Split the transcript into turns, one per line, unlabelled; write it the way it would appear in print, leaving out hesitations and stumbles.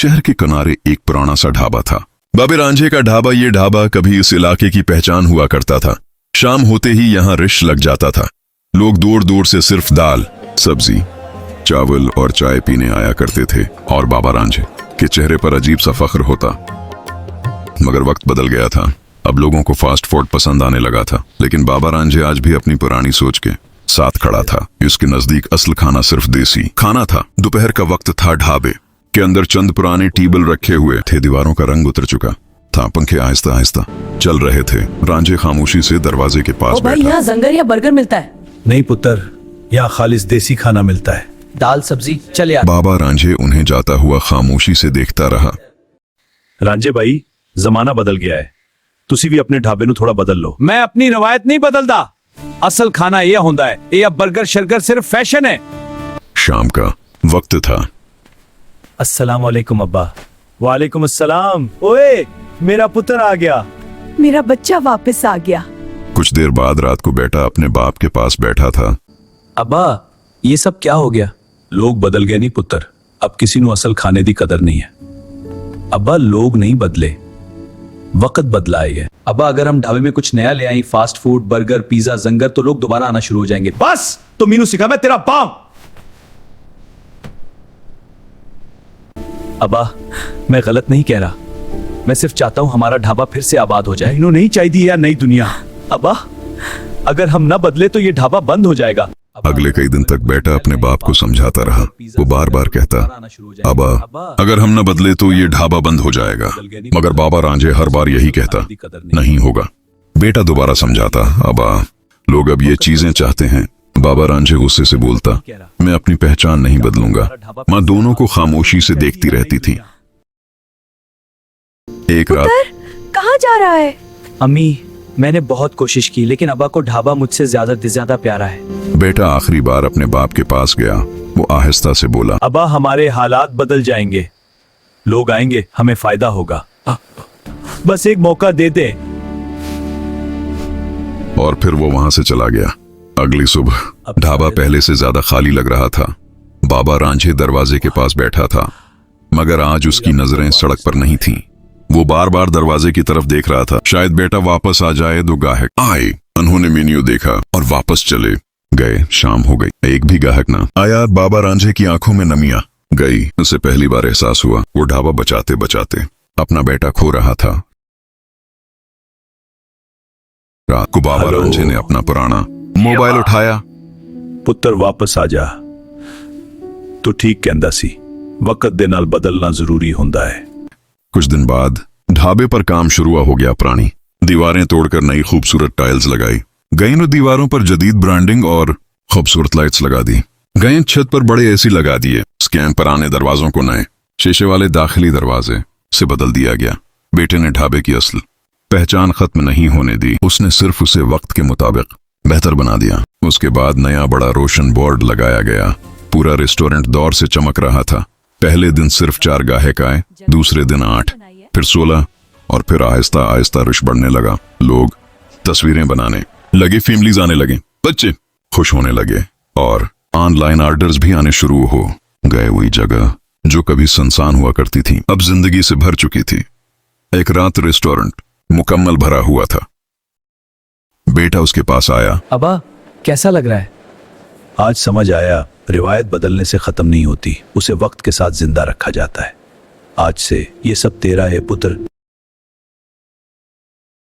शहर के किनारे एक पुराना सा ढाबा था। बाबे रांझे का ढाबा। ये ढाबा कभी इस इलाके की पहचान हुआ करता था। शाम होते ही यहाँ रिश लग जाता था। लोग दूर दूर से सिर्फ दाल, सब्जी, चावल और चाय पीने आया करते थे और बाबा रांझे के चेहरे पर अजीब सा फख्र होता। मगर वक्त बदल गया था। अब लोगों को फास्ट फूड पसंद आने लगा था, लेकिन बाबा रांझे आज भी अपनी पुरानी सोच के साथ खड़ा था। इसके नजदीक असल खाना सिर्फ देसी खाना था। दोपहर का वक्त था। ढाबे के अंदर चंद पुराने टेबल रखे हुए थे। दीवारों का रंग उतर चुका था। पंखे आहिस्ता आहिस्ता चल रहे थे। रांझे खामोशी से दरवाजे के पास
भाई,
बैठा।
यहाँ जंगर या बर्गर मिलता है?
नहीं पुत्र, यहाँ खालिस देसी खाना मिलता है।
दाल सब्जी चल यार।
बाबा रांझे उन्हें जाता हुआ खामोशी से देखता रहा।
रांझे भाई, जमाना बदल गया है। तुसी भी अपने ढाबे नु थोड़ा बदल लो। मैं अपनी रवायत नहीं बदलदा। असल खाना यह होता है। ये अब बर्गर शर्गर सिर्फ फैशन है।
शाम का वक्त था।
अस्सलाम वालेकुम अब्बा। वालेकुम अस्सलाम। ओए, मेरा पुत्र आ गया।
मेरा बच्चा वापस आ गया।
कुछ देर बाद रात को बेटा अपने बाप के पास बैठा था।
अब्बा, ये सब क्या हो गया?
लोग बदल गए नहीं पुत्र। अब किसी नु असल खाने दी कदर नहीं है। अब्बा, लोग नहीं बदले, वक्त बदला है।
अब्बा, अगर हम ढाबे में कुछ नया ले आए, फास्ट फूड, बर्गर, पिज्जा, जंगर, तो लोग दोबारा आना शुरू हो जाएंगे।
बस तो मीनू सिखा मैं तेरा बाप। अब्बा, मैं गलत नहीं कह रहा। मैं सिर्फ चाहता हूं हमारा ढाबा फिर से आबाद हो जाए। इन्हों नहीं चाहिए या नई दुनिया। अब्बा, अगर हम न बदले तो ये ढाबा बंद हो जाएगा।
अगले कई दिन तक बेटा अपने बाप को समझाता रहा। वो बार बार कहता, अब्बा, अगर हम न बदले तो ये ढाबा बंद हो जाएगा। मगर बाबा रांझे हर बार यही कहता, नहीं होगा। बेटा दोबारा समझाता, अब्बा, लोग अब ये चीजें चाहते हैं। बाबा रांझे गुस्से से बोलता, मैं अपनी पहचान नहीं बदलूंगा। माँ दोनों को खामोशी से देखती रहती थी। एक रात।
कहाँ जा रहा है?
अम्मी, मैंने बहुत कोशिश की, लेकिन अब्बा को ढाबा मुझसे ज्यादा प्यारा है।
बेटा आखिरी बार अपने बाप के पास गया। वो आहिस्ता से बोला,
अब्बा, हमारे हालात बदल जाएंगे। लोग आएंगे, हमें फायदा होगा। बस एक मौका दे दे।
और फिर वो वहां से चला गया। अगली सुबह ढाबा पहले से ज्यादा खाली लग रहा था। बाबा रांझे दरवाजे के पास बैठा था, मगर आज उसकी नजरें सड़क पर नहीं थीं। वो बार बार दरवाजे की तरफ देख रहा था। शायद बेटा वापस आ जाए तो गाहक आए। उन्होंने मेन्यू देखा और वापस चले गए। शाम हो गई, एक भी गाहक ना आया। बाबा रांझे की आंखों में नमियां गई। उसे पहली बार एहसास हुआ वो ढाबा बचाते बचाते अपना बेटा खो रहा था। रात को बाबा रांझे ने अपना पुराना मोबाइल उठाया।
पुत्र वापस आ जा। तो ठीक कहंदा सी, वक्त दे नाल बदलना जरूरी होंदा है।
कुछ दिन बाद ढाबे पर काम शुरू हो गया। पुरानी दीवारें तोड़कर नई खूबसूरत टाइल्स लगाई गई। न दीवारों पर जदीद ब्रांडिंग और खूबसूरत लाइट्स लगा दी गई। छत पर बड़े एसी लगा दिए। स्कैन पुराने दरवाजों को नए शीशे वाले दाखिली दरवाजे से बदल दिया गया। बेटे ने ढाबे की असल पहचान खत्म नहीं होने दी। उसने सिर्फ उसे वक्त के मुताबिक बेहतर बना दिया। उसके बाद नया बड़ा रोशन बोर्ड लगाया गया। पूरा रेस्टोरेंट दौर से चमक रहा था। पहले दिन सिर्फ 4 गाहक आए, दूसरे दिन 8, फिर 16 और फिर आहिस्ता आहिस्ता रश बढ़ने लगा। लोग तस्वीरें बनाने लगे, फैमिलीज आने लगे, बच्चे खुश होने लगे और ऑनलाइन ऑर्डर्स भी आने शुरू हो गए। वही जगह जो कभी सुनसान हुआ करती थी अब जिंदगी से भर चुकी थी। एक रात रेस्टोरेंट मुकम्मल भरा हुआ था। बेटा उसके पास आया।
अब्बा, कैसा लग रहा है?
आज समझ आया, रिवायत बदलने से खत्म नहीं होती, उसे वक्त के साथ जिंदा रखा जाता है। आज से ये सब तेरा है पुत्र।